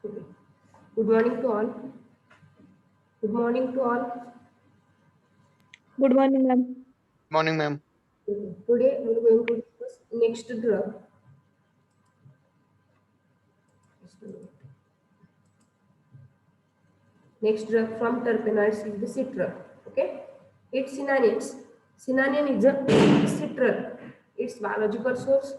Okay. Good morning to all. Good morning to all. Good morning, ma'am. Morning, ma'am. Okay. Today we are going to discuss next drug. Next drug from terpenoids is the citral. Okay. Its synonyms. Synonym is a citral. Its biological source.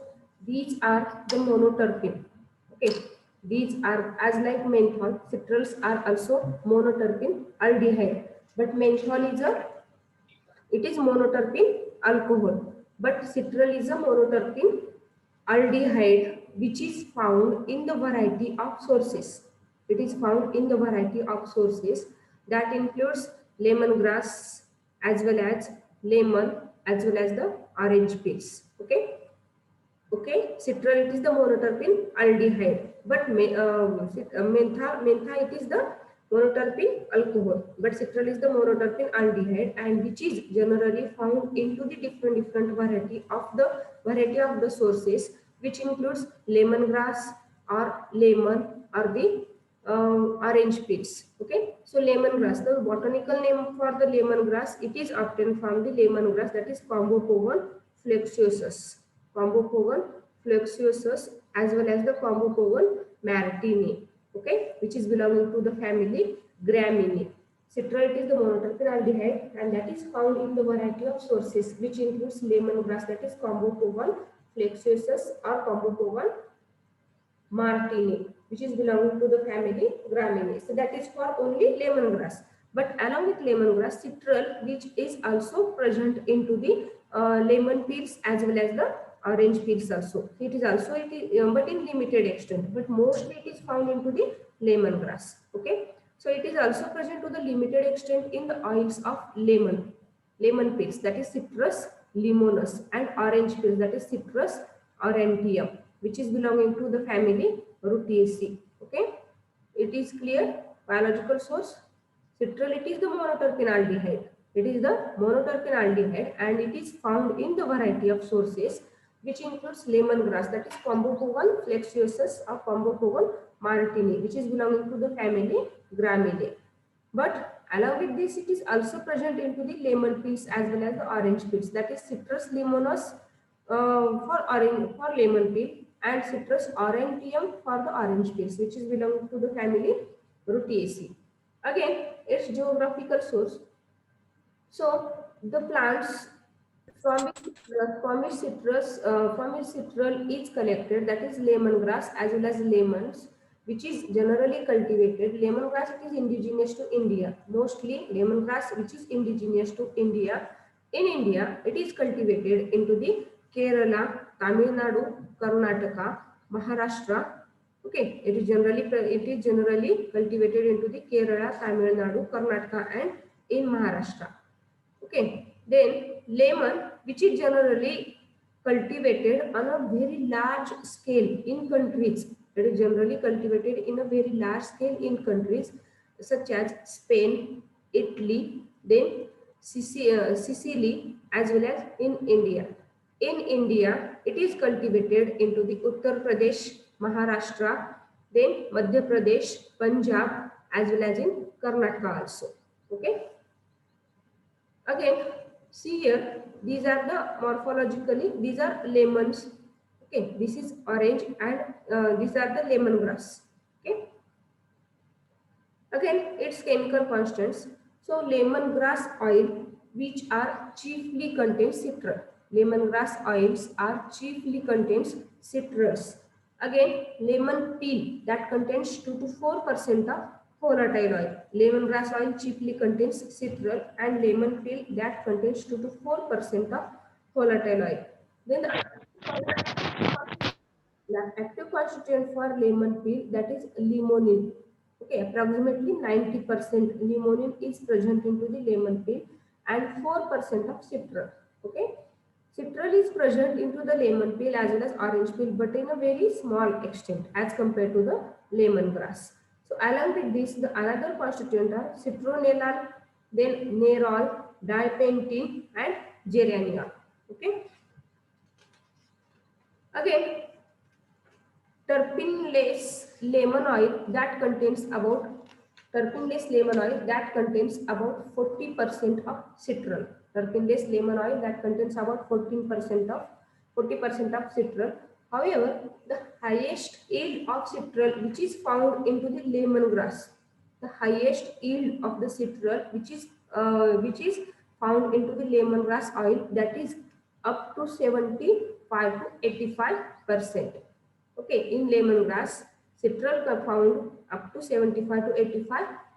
These are the monoterpene. Okay. These are as like menthol. Citrals are also monoterpene aldehyde. But menthol is a it is monoterpene alcohol, but citral is a monoterpene aldehyde which is found in the variety of sources. It is found in the variety of sources that includes lemongrass as well as lemon as well as the orange peels. Okay. Okay, citral it is the monoterpene aldehyde, but mentha it is the monoterpene alcohol, but citral is the monoterpene aldehyde, and which is generally found into the different variety of the sources, which includes lemongrass or lemon or the orange peels. Okay, so lemongrass, the botanical name for the lemongrass, it is obtained from the lemongrass, that is Combopogon flexuosus. Combopogon flexuosus as well as the Combopogon martini, okay, which is belonging to the family Gramineae. Citral is the monoterpene aldehyde and that is found in the variety of sources which includes lemongrass, that is Combopogon flexuosus or Combopogon martini, which is belonging to the family Gramineae. So that is for only lemongrass. But along with lemongrass, citral, which is also present into the lemon peels as well as the orange peels also. It is also but in limited extent. But mostly it is found into the lemongrass. Okay. So it is also present to the limited extent in the oils of lemon peels, that is Citrus limonus, and orange peels, that is Citrus aurantium, which is belonging to the family Rutaceae. Okay, it is clear. Biological source. Citral, it is the monoterpene aldehyde. It is the monoterpene aldehyde and it is found in the variety of sources which includes lemongrass, that is Combopogon flexuosus or Combopogon martini, which is belonging to the family Gramineae. But along with this, it is also present into the lemon peels as well as the orange peels. That is Citrus limonus for lemon peel and Citrus aurantium for the orange peels, which is belonging to the family Rutaceae. Again, its geographical source. So the plants from which citral is collected, that is lemongrass as well as lemons, which is generally cultivated. Lemongrass, it is indigenous to India. Mostly lemongrass which is indigenous to India. In India, it is cultivated into the Kerala, Tamil Nadu, Karnataka, Maharashtra. Okay, it is generally cultivated into the Kerala, Tamil Nadu, Karnataka, and in Maharashtra. Okay, then lemon, which is generally cultivated on a very large scale in countries. It is generally cultivated in a very large scale in countries such as Spain, Italy, then Sicily, as well as in India. In India, it is cultivated into the Uttar Pradesh, Maharashtra, then Madhya Pradesh, Punjab, as well as in Karnataka also. Okay. Again, see here, these are the morphologically, these are lemons. Okay, this is orange and these are the lemongrass. Okay. Again, its chemical constants. So, lemongrass oil, which are chiefly contains citral. Lemongrass oils are chiefly contains citrus. Again, lemon peel that contains 2 to 4% of volatile oil. Lemongrass oil chiefly contains citral and lemon peel that contains 2 to 4% of volatile oil. Then the active constituent for lemon peel, that is limonene. Okay, approximately 90% limonene is present into the lemon peel and 4% of citral. Okay, citral is present into the lemon peel as well as orange peel, but in a very small extent as compared to the lemongrass. So along with this, the another constituent are citronellal, then nerol, dipentene, and geraniol. Okay. Again, terpene-less lemon oil that contains about 40% of citral. Terpene-less lemon oil that contains about 40% of citral. However, the highest yield of citral which is found into the lemongrass, the highest yield of the citral which is found into the lemongrass oil, that is up to 75 to 85%. Okay, in lemongrass, citral found up to 75 to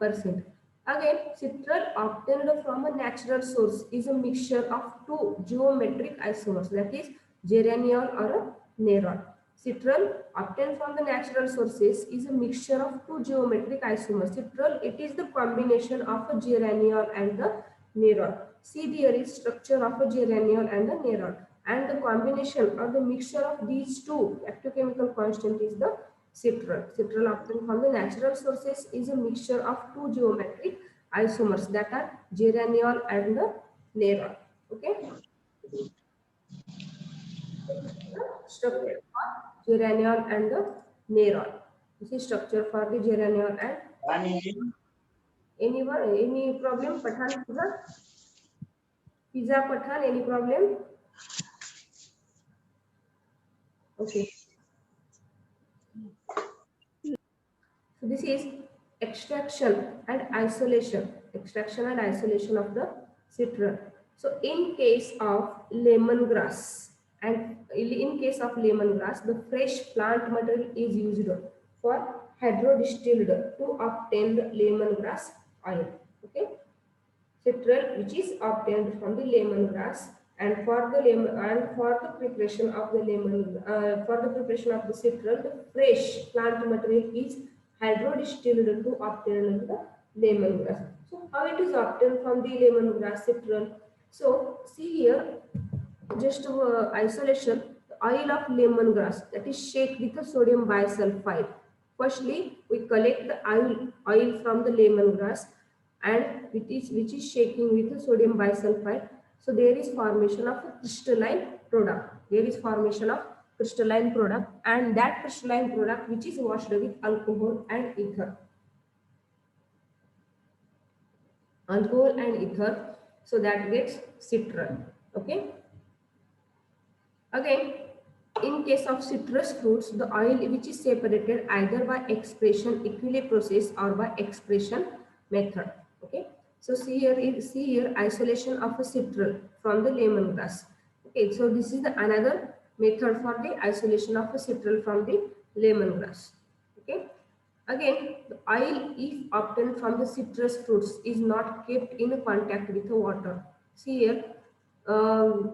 85%. Again, citral obtained from a natural source is a mixture of two geometric isomers, that is geraniol or a nerol. Citral obtained from the natural sources is a mixture of two geometric isomers. Citral, it is the combination of a geraniol and the nerol. See, there is structure of a geraniol and a nerol, and the combination or the mixture of these two active chemical constant is the citral. Citral obtained from the natural sources is a mixture of two geometric isomers, that are geraniol and the nerol. Okay, structure for geraniol and the nerol. This is structure for the geraniol and anyone, any problem? Pathan, Pizza Pathan, any problem? Okay. So this is extraction and isolation. Extraction and isolation of the citral. So in case of lemongrass, the fresh plant material is used for hydrodistilled to obtain the lemongrass oil. Okay, citral which is obtained from the lemongrass, and for the preparation of the citral, the fresh plant material is hydrodistilled to obtain the lemongrass. So how it is obtained from the lemongrass citral? So see here, just isolation, the oil of lemongrass, that is shake with the sodium bisulfite. Firstly, we collect the oil from the lemongrass, and which is shaking with the sodium bisulfite. So there is formation of a crystalline product. There is formation of crystalline product, and that crystalline product which is washed with alcohol and ether. Alcohol and ether, so that gets citral. Okay. Again, in case of citrus fruits, the oil which is separated either by expression equilibrium process or by expression method. Okay. So see here isolation of a citral from the lemongrass. Okay. So this is the another method for the isolation of a citral from the lemongrass. Okay. Again, the oil if obtained from the citrus fruits is not kept in contact with the water. See here,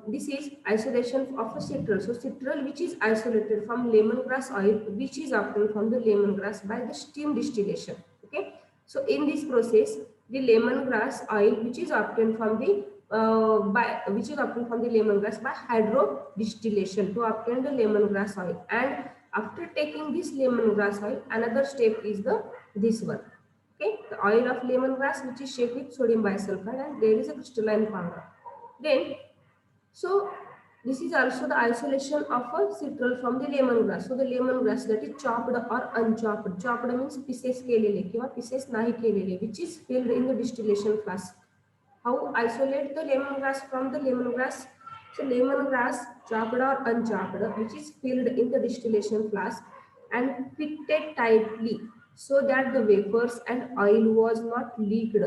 this is isolation of a citral. So citral which is isolated from lemongrass oil, which is obtained from the lemongrass by the steam distillation. Okay. So in this process, the lemongrass oil which is obtained from the lemongrass by hydrodistillation to obtain the lemongrass oil, and after taking this lemongrass oil, another step is this one. Okay, the oil of lemongrass which is shaped with sodium bisulfite, and there is a crystalline powder. Then, so this is also the isolation of a citral from the lemongrass. So the lemongrass that is chopped or unchopped. Chopped means pieces केलेले किंवा pieces नाही केलेले, which is filled in the distillation flask. How isolate the lemongrass from the lemongrass? So lemongrass chopped or unchopped, which is filled in the distillation flask and fitted tightly so that the vapors and oil was not leaked.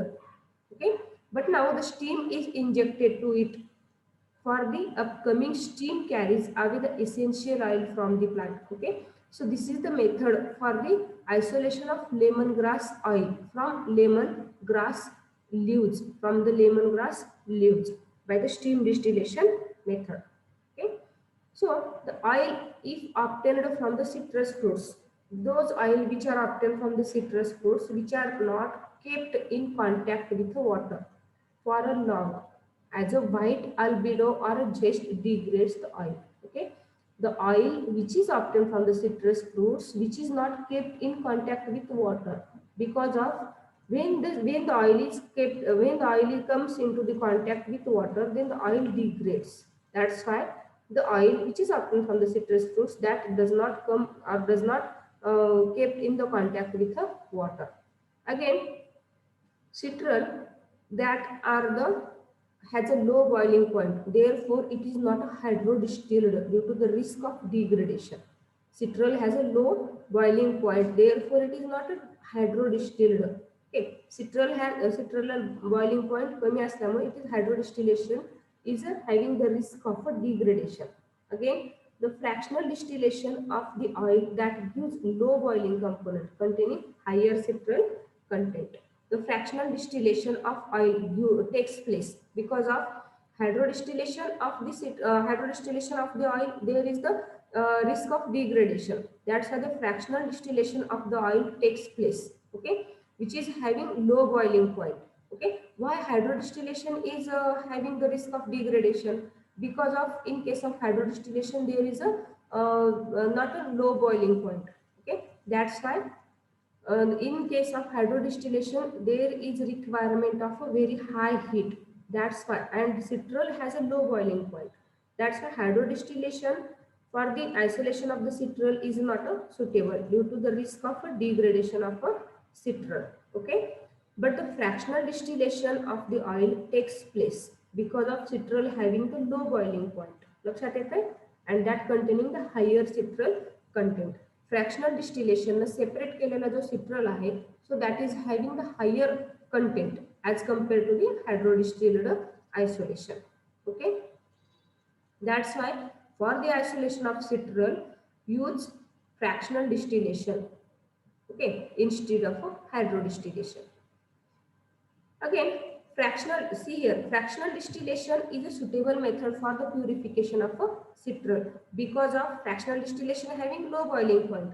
Okay, but now the steam is injected to it. For the upcoming steam carries away the essential oil from the plant. Okay, so this is the method for the isolation of lemongrass oil from lemongrass leaves, by the steam distillation method. Okay, so the oil if obtained from the citrus fruits, those oil which are obtained from the citrus fruits which are not kept in contact with the water for a long, as a white albedo or a zest degrades the oil. Okay, the oil which is obtained from the citrus fruits which is not kept in contact with water, because of when the oil is kept, when the oil comes into the contact with water, then the oil degrades. That's why the oil which is obtained from the citrus fruits that does not come or does not kept in the contact with the water. Again, citral that are the has a low boiling point, therefore it is not a hydrodistilled due to the risk of degradation. Citral has a low boiling point, therefore it is not a hydrodistilled. Okay, citral has a citral boiling point कमी असल्यामुळे it is hydrodistillation is having the risk of a degradation. Again, the fractional distillation of the oil that gives low boiling component containing higher citral content. The fractional distillation of oil takes place because of hydrodistillation of the oil. There is the risk of degradation. That's why the fractional distillation of the oil takes place. Okay, which is having low boiling point. Okay, why hydrodistillation is having the risk of degradation? Because of in case of hydrodistillation there is a not a low boiling point. Okay, that's why in case of hydrodistillation there is requirement of a very high heat. That's why, and citral has a low boiling point. That's why hydrodistillation for the isolation of the citral is not suitable due to the risk of a degradation of a citral. Okay, but the fractional distillation of the oil takes place because of citral having the low boiling point. लक्षात येते? And that containing the higher citral content. Fractional distillation separate केलेला जो citral आहे, so that is having the higher content as compared to the hydrodistilled isolation. Okay, that's why for the isolation of citral use fractional distillation, okay, instead of hydrodistillation. Again, fractional distillation is a suitable method for the purification of a citral because of fractional distillation having low boiling point,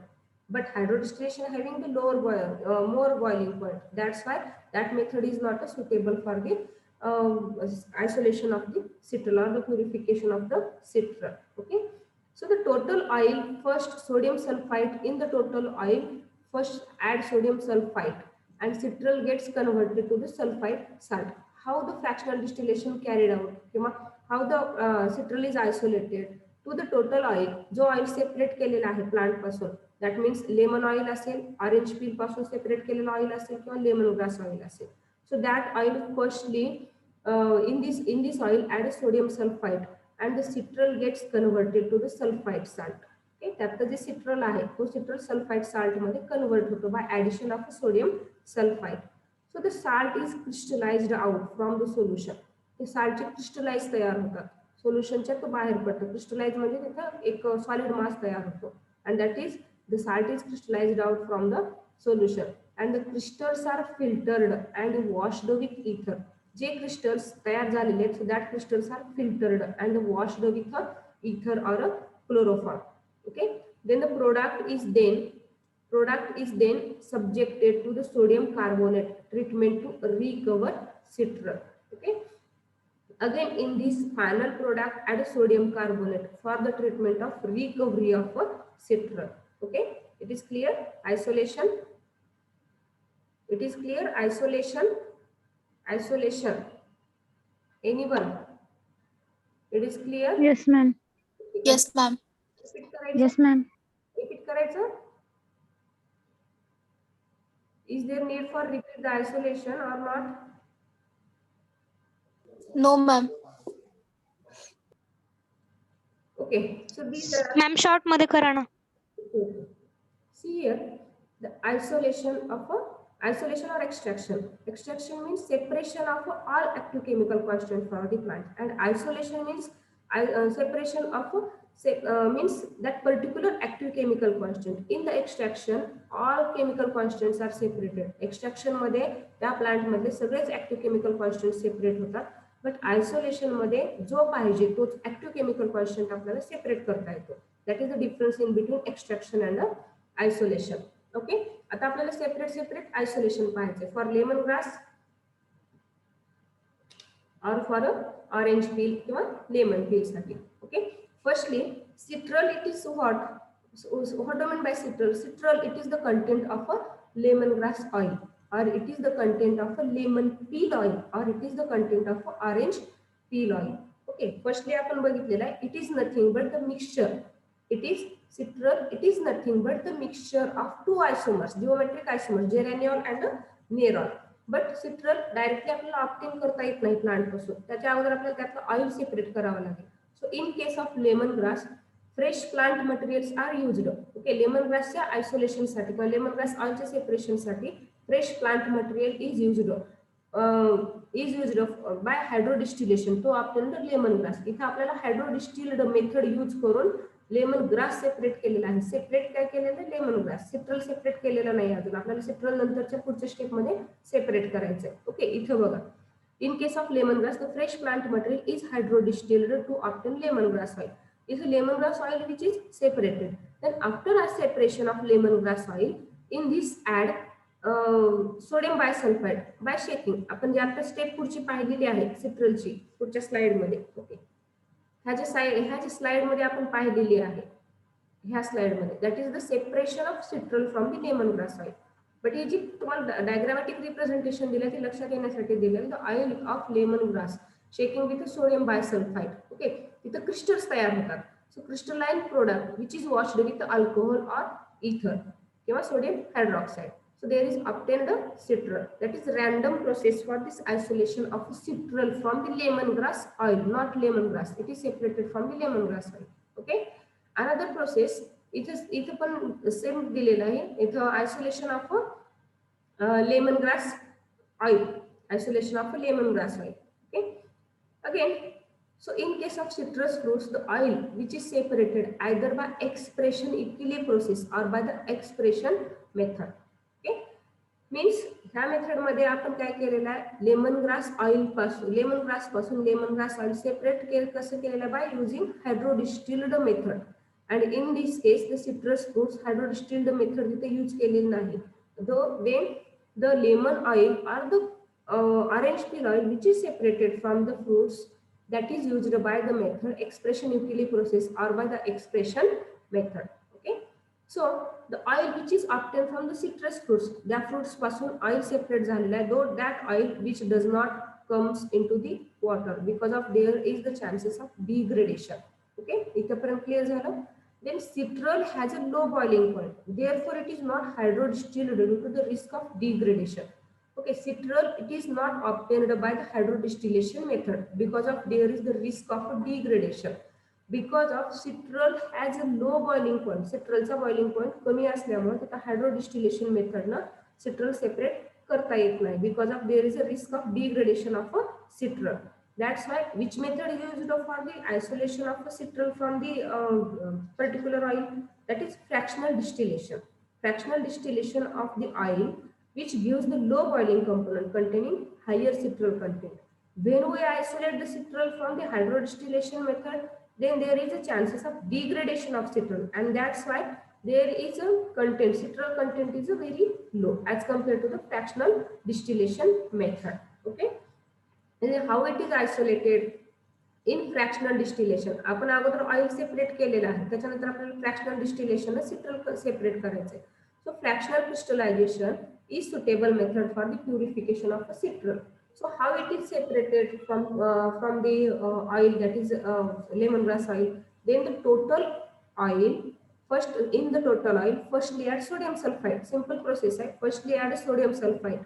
but hydrodistillation having the more boiling point. That's why that method is not suitable for the isolation of the citral or the purification of the citral. Okay, so the total oil, first sodium sulfite in the total oil, first add sodium sulfite and citral gets converted to the sulfite salt. How the fractional distillation carried out, how the citral is isolated to the total oil, जो oil separate केलेला आहे plant पासून, that means lemon oil असेल, orange peel पासून separate केलेला oil असेल किंवा lemon grass oil असेल. So that oil firstly in this oil add sodium sulfite and the citral gets converted to the sulfite salt. Okay, त्यात जे citral आहे तो citral sulfite salt मध्ये convert होतो by addition of sodium sulfite. So the salt is crystallized out from the solution. ते salt चे crystallize तयार होतात, सोल्युशनच्या तो बाहेर पडतो. crystallize म्हणजे तिथं एक solid mass तयार होतो, and that is the salt is crystallized out from the solution and the crystals are filtered and washed with ether. J crystals तयार झालेले आहेत, so that crystals are filtered and washed with ether or a chloroform. Okay, then the product is then subjected to the sodium carbonate treatment to recover citral. Okay, again in this final product add sodium carbonate for the treatment of recovery of citral. Okay, it is clear? Isolation, it is clear? Isolation, anyone? It is clear? Yes, ma'am. Yes, ma'am. Yes, ma'am. Repeat करायचं? Is there need for repeat the isolation or not? No, ma'am. Okay, so these are. Ma'am, short मध्ये करा ना. See here, the isolation or extraction. Extraction means separation of all active chemical constants from the plant, and isolation means separation of means that particular active chemical constant. In the extraction, all chemical constants are separated. Extraction मध्ये त्या plant मध्ये सगळेच active chemical constants separate होतात, but isolation मध्ये जो पाहिजे तोच active chemical constant आपल्याला separate करता येतो. That is the difference in between extraction and isolation. Okay, आता आपल्याला separate isolation पाहिजे for lemon grass or for orange peel किंवा lemon peel साठी. Okay, firstly citral, it is what do you mean by citral? Citral, it is the content of a lemongrass oil, or it is the content of a lemon peel oil, or it is the content of a orange peel oil. Okay, firstly आपण बघितलेला आहे it is nothing but the mixture, it is citral, it is nothing but the mixture of two isomers, geometric isomers, geraniol and nerol. But citral directly आपल्याला obtain करता येत नाही plant पासून, त्याच्या अगोदर आपल्याला त्यातलं ऑइल सेपरेट करावं लागेल. So in case of lemon grass fresh plant materials are used. Okay, lemon ग्रासच्या आयसोलेशनसाठी किंवा लेमन ग्रास ऑइलच्या सेपरेशनसाठी fresh plant material is used by hydrodistillation. तो आपण लेमन ग्रास, इथे आपल्याला हायड्रोडिस्टिल्ड मेथड यूज करून लेमन ग्रास सेपरेट केलेला आहे. सेपरेट काय केलेलं, लेमन ग्रास. सिट्रल सेपरेट केलेलं नाही अजून, आपल्याला सिट्रल नंतरच्या पुढच्या स्टेप मध्ये सेपरेट करायचंय. ओके, इथं बघा in case of lemon grass the fresh plant material is hydrodistilled to obtain lemon grass oil. Is lemon grass oil which is separated. Then after a separation of lemon grass oil, in this add sodium bisulphite by shaking. आपण जे आता step पुढची पाहिलेली आहे सिट्रलची पुढच्या slide मध्ये. Okay, ह्या slide मध्ये आपण पाहिलेली आहे, ह्या स्लाइड मध्ये that is the separation of citral from the lemon grass oil. But ही जी तुम्हाला डायग्रामॅटिक रिप्रेझेंटेशन दिलं ते लक्षात येण्यासाठी दिलं, the oil of lemon grass shaking with sodium bisulphite. Okay, तिथं क्रिस्टल्स तयार होतात. So crystalline product which is washed with alcohol or ether किंवा sodium hydroxide. So there is obtained a citral. That is random process for this isolation of citral from the lemongrass oil, not lemongrass. It is separated from the lemongrass oil. Okay. Another process, इथे पण same दिलेलं आहे. इथं isolation of lemongrass oil, isolation of lemongrass oil. Okay. Again, so in case of citrus fruits, the oil which is separated either by expression equilibrium process or by the expression method. Means ह्या method मध्ये आपण काय केलेलं आहे, lemon grass oil पासून lemon grass oil separate कसं केलेलं आहे, by using hydrodistilled method. And in this case the citrus fruits hydrodistilled method तिथे यूज केलेली नाही. Then the lemon oil or the orange peel oil which is separated from the fruits that is used by the method expression equilibrium process or by the expression method. Okay, so the oil which is obtained from the citrus fruits, the fruits pasun oil separate झालेला आहे, though that oil which does not comes into the water because of there is the chances of degradation. Okay, इथपर्यंत clear झालं. Then citral has a low boiling point, therefore it is not hydrodistilled due to the risk of degradation. Okay, citral it is not obtained by the hydrodistillation method because of there is the risk of degradation. Because of citral has a low boiling point, citralचा boiling point कमी असल्यामुळे त्याचा hydrodistillation method ना citral separate करता येत नाही. Because of there is a risk of degradation of a citral. That's why which method is used for the isolation of a citral from the particular oil? That is fractional distillation. Fractional distillation of the oil which gives the low boiling component containing higher citral content. When we isolate the citral from the hydrodistillation method, then there is a chances of degradation of citral, and that's why there is a content, citral content is a very low as compared to the fractional distillation method. Okay, and then how it is isolated in fractional distillation. आपण अगोदर oil separate केलेलं आहे, त्याच्यानंतर आपल्याला fractional distillation citral separate करायचे. So fractional crystallization is suitable method for the purification of a citral. So how it is separated from the oil, that is lemongrass oil? Then the total oil, first in the total oil firstly add sodium sulfide. Simple process है, firstly add sodium sulfide.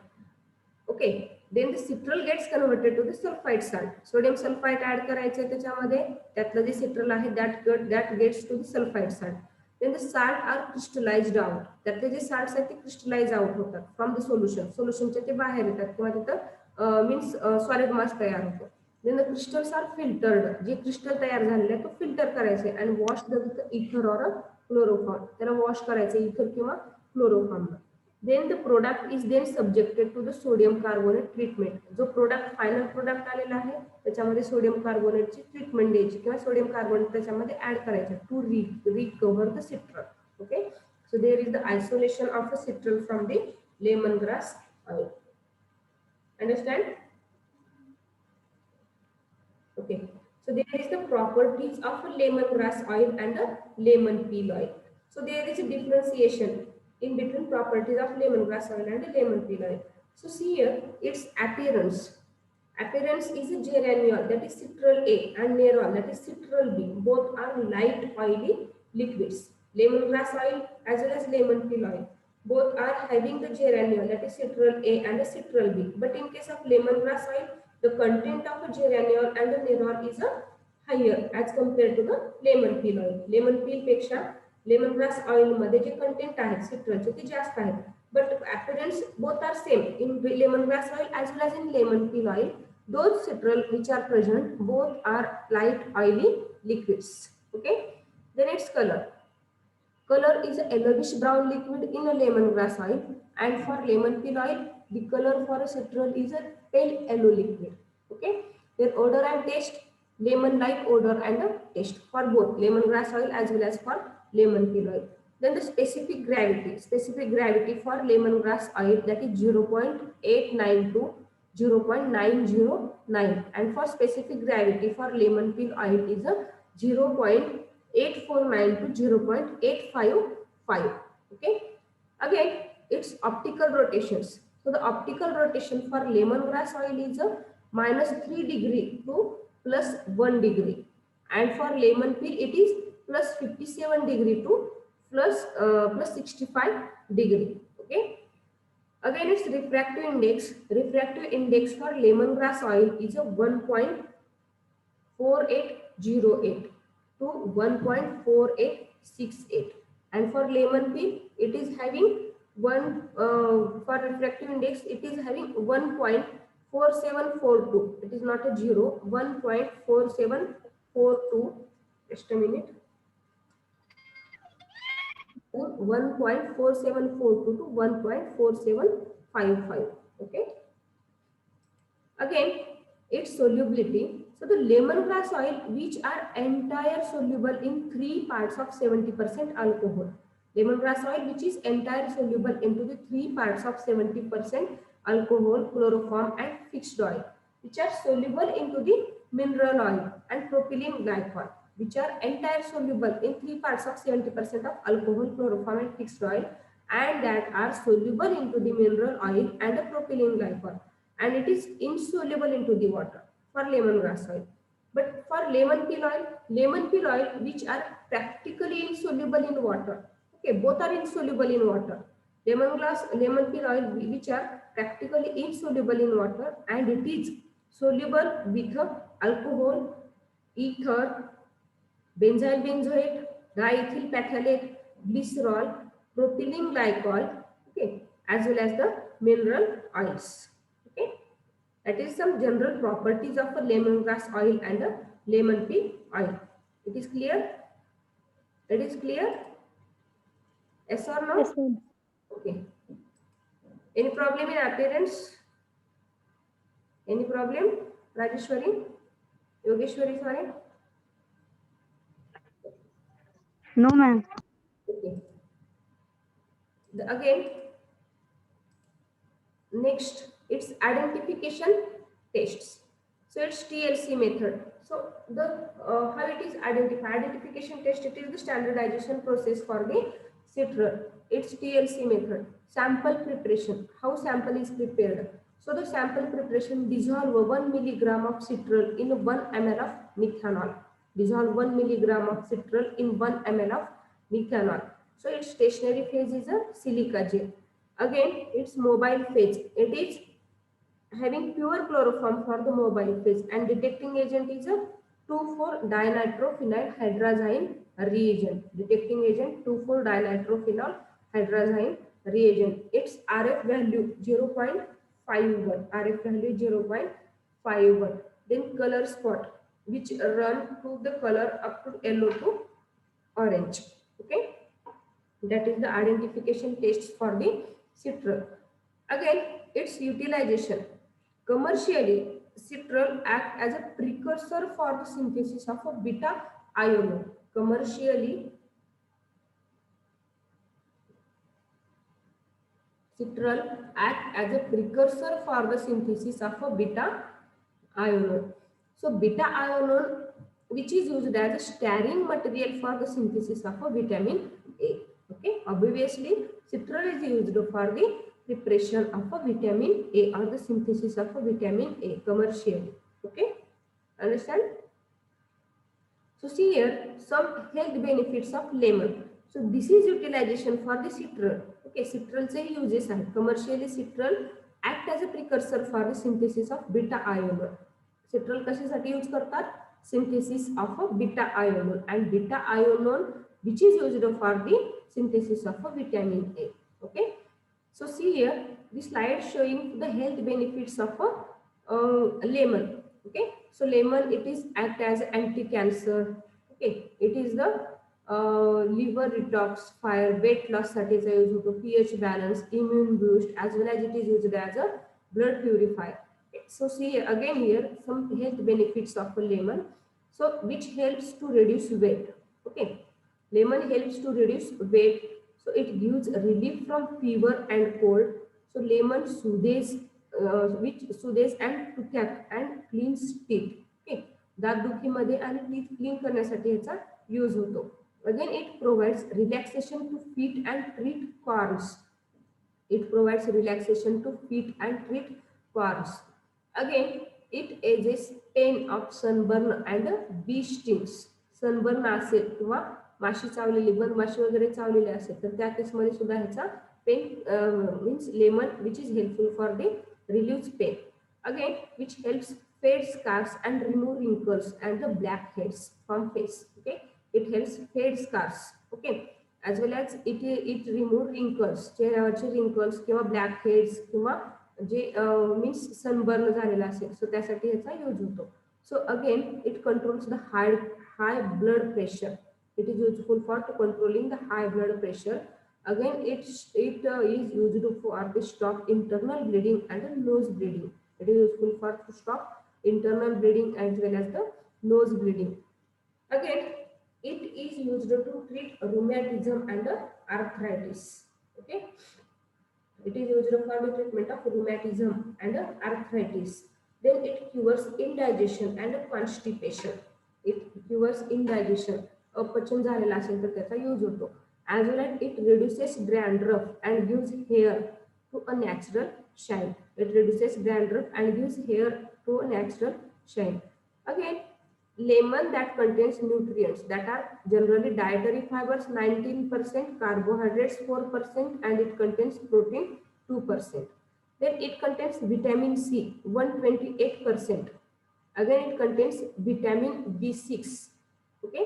Okay, then the citral gets converted to the sulfide salt. Sodium sulfide add करायचे त्याच्यामध्ये, त्यातलं जे citral आहे that gets to the sulfide salt. Then the salt are crystallized out. त्यातले जे salts आहेत ते crystallize out होतात from the solution. Solutionचे ते बाहेर येतात किंवा तिथं means solid mass तयार होतो. Then the crystals are filtered. J crystal तयार झालेले आहे तो filter करायचे and wash with ether or a chloroform. त्याला wash करायचे ether किंवा chloroform. Then the product is then subjected to the sodium carbonate treatment. जो product final product आलेला आहे त्याच्यामध्ये सोडियम कार्बोनेटची ट्रीटमेंट द्यायची किंवा सोडियम कार्बोनेट त्याच्यामध्ये ऍड करायचं to recover the citral. Okay, so there is the isolation of a citral from the lemongrass oil. Understand? Okay, so there is the properties of a lemongrass oil and a lemon peel oil. So there is a differentiation in between properties of lemongrass oil and lemon peel oil. So see here its appearance. Appearance is a geraniol, that is citral A, and nerol, that is citral B. Both are light oily liquids. Lemongrass oil as well as lemon peel oil, both are having the geraniol, that is citral A and the citral B. But in case of lemongrass oil, the content of the geraniol and the nerol is a higher as compared to the lemon peel oil. Lemon peel पेक्षा lemongrass oil मध्ये जे content आहे citralचे ते जास्त आहे. But appearance both are same in lemongrass oil as well as in lemon peel oil. Those citral which are present both are light oily liquids. Okay. Then its color. Color is a yellowish brown liquid in a lemongrass oil, and for lemon peel oil, the color for a citral is a pale yellow liquid. Okay. Their odor and taste, lemon-like odor and taste for both lemongrass oil as well as for lemon peel oil. Then the specific gravity for lemongrass oil, that is 0.892 to 0.909, and for specific gravity for lemon peel oil is a 0.849 to 0.855. Okay. Again, its optical rotations. So the optical rotation for lemongrass oil is a -3 degree to +1 degree, and for lemon peel it is +57 degree to plus 65 degree. Okay. Again, its refractive index. Refractive index for lemongrass oil is a 1.4808 to 1.4868, and for lemon peel it is having for refractive index it is having 1.4742. It is not a 0. 1.4742. Just a minute. 1.4742 to 1.4755. Okay. Again, its solubility. So the lemongrass oil, which are entire soluble in 3 parts of 70% alcohol. Lemongrass oil, which is entire soluble into the 3 parts of 70% alcohol, chloroform and fixed oil, which are soluble into the mineral oil and propylene glycol, which are entire soluble in 3 parts of 70% of alcohol, chloroform and fixed oil, and that are soluble into the mineral oil and the propylene glycol, and it is insoluble into the water for lemongrass oil. But for lemon peel oil, which are practically insoluble in water. Okay, both are insoluble in water. Lemon peel oil, which are practically insoluble in water, and it is soluble with alcohol, ether, benzyl benzoate, diethyl phthalate, glycerol, propylene glycol, okay, as well as the mineral oils. Okay, that is some general properties of a lemongrass oil and a lemon peel oil. It is clear? It is clear? Yes or no? Yes, ma'am. Okay. Any problem in appearance? Any problem? Rajeshwari? Yogeshwari, sorry? No, ma'am. Okay. Again, next, it's identification tests. So it's TLC method. So the how it is identified? Identification test, it is the standardization process for the citral. It's TLC method. Sample preparation. How sample is prepared? So the sample preparation: dissolve 1 milligram of citral in 1 ml of methanol. Dissolve 1 milligram of citral in 1 ml of methanol. So its stationary phase is a silica gel. Again, its mobile phase. It is having pure chloroform for the mobile phase, and detecting agent is a 2,4-dinitrophenyl hydrazine reagent. Detecting agent 2,4-dinitrophenyl hydrazine reagent. Its RF value 0.51. RF value 0.51. Then color spot, which run to the color up to yellow to orange. Okay, that is the identification tests for the citral. Again, its utilization. Commercially, citral act as a precursor for the synthesis of a beta ionol. Commercially, citral act as a precursor for the synthesis of a beta ionol. So beta ionol, which is used as a stearin material for the synthesis of a vitamin A. Okay, obviously citral is used for the preparation of a vitamin A or the synthesis of a vitamin A commercially. Okay, understand? So see here some health benefits of lemon. So this is utilization for the citral. Okay, citral चे uses आहेत. Commercially citral act as a precursor for the synthesis of beta ionic. Citral कशासाठी use करतात? Synthesis of a beta ionic, and beta ionic which is used for the synthesis of a vitamin A. Okay, so see here the slide showing the health benefits of a lemon. Okay, so lemon, it is act as anti-cancer. Okay, it is the liver detoxifier, weight loss साठी use होतो, pH balance, immune boost, as well as it is used as a blood purifier. Okay, so see again here some health benefits of a lemon, so which helps to reduce weight. Okay, lemon helps to reduce weight, so it gives relief from fever and cold. So lemon soothes, which soothes and toothache and cleans teeth. Okay, दातदुखीमध्ये आणि teeth clean करण्यासाठी याचा use होतो. Again it provides relaxation to feet and treat corns. It provides relaxation to feet and treat corns. Again, it eases pain of sunburn and bee stings. Sunburn असेल किंवा माशी चावलेली, माशी वगैरे चावलेली असेल तर त्या केसमध्ये सुद्धा ह्याचा pain means lemon which is helpful for the relieves pain. Again, which helps fade scars and remove wrinkles and the blackheads from face. Okay, it helps fade scars. Okay, as well as it remove wrinkles, चेहऱ्यावरचे wrinkles किंवा blackheads किंवा जे means sunburn झालेला असेल, सो त्यासाठी याचा use होतो. So again it controls the high blood pressure. It is useful for to controlling the high blood pressure. Again, it is used for to stop internal bleeding and nose bleeding. It is useful for to stop internal bleeding as well as the nose bleeding. Again, it is used to treat rheumatism and arthritis. Okay, it is used for the treatment of rheumatism and arthritis. Then it cures indigestion and constipation. It cures indigestion, अपचन झालेला असेल तर त्याचा use होतो. As well as it reduces dandruff and gives hair to a natural shine. It reduces dandruff and gives hair to a natural shine. Again, lemon that contains nutrients that are generally dietary fibers 19%, carbohydrates 4%, and it contains protein 2%. Then it contains vitamin C 128%. Again, it contains vitamin B6. Okay,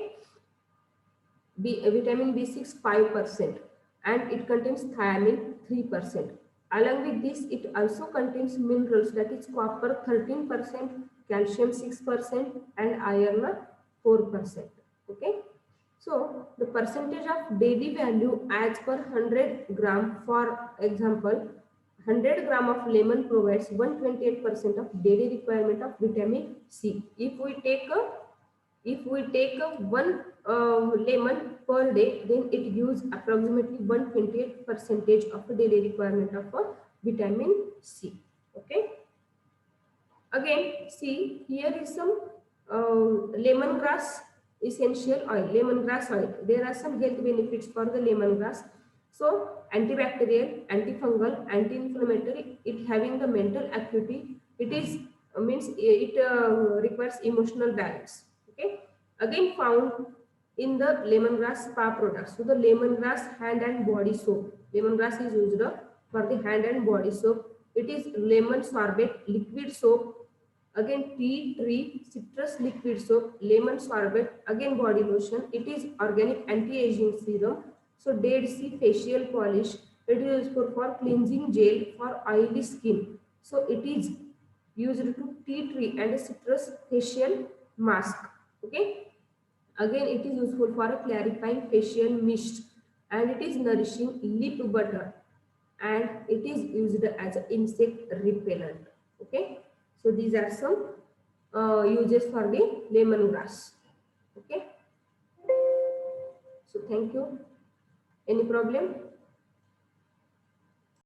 vitamin B6 5%, and it contains thiamine 3%. Along with this, it also contains minerals, that is copper 13%, calcium 6%, and iron 4%. Okay, so the percentage of daily value as per 100 gram, for example 100 gram of lemon provides 128% of daily requirement of vitamin C. If we take one lemon per day, then it gives approximately 128% of the daily requirement of vitamin C. Okay, again see here is some lemongrass essential oil, lemongrass oil. There are some health benefits for the lemongrass. So antibacterial, antifungal, anti-inflammatory, it having the mental acuity. It is means it requires emotional balance. Okay, again found in the lemongrass spa products. So the lemongrass hand and body soap. Lemongrass is used for the hand and body soap. It is lemon sorbet liquid soap. Again, tea tree citrus liquid soap, lemon sorbet, again body lotion. It is organic anti-aging serum. So Dead Sea facial polish. It is used for cleansing gel for oily skin. So it is used to tea tree and citrus facial mask. Okay, again it is useful for a clarifying facial mist, and it is nourishing lip butter, and it is used as an insect repellent. Okay, so these are some uses for the lemongrass. Okay, so thank you. Any problem?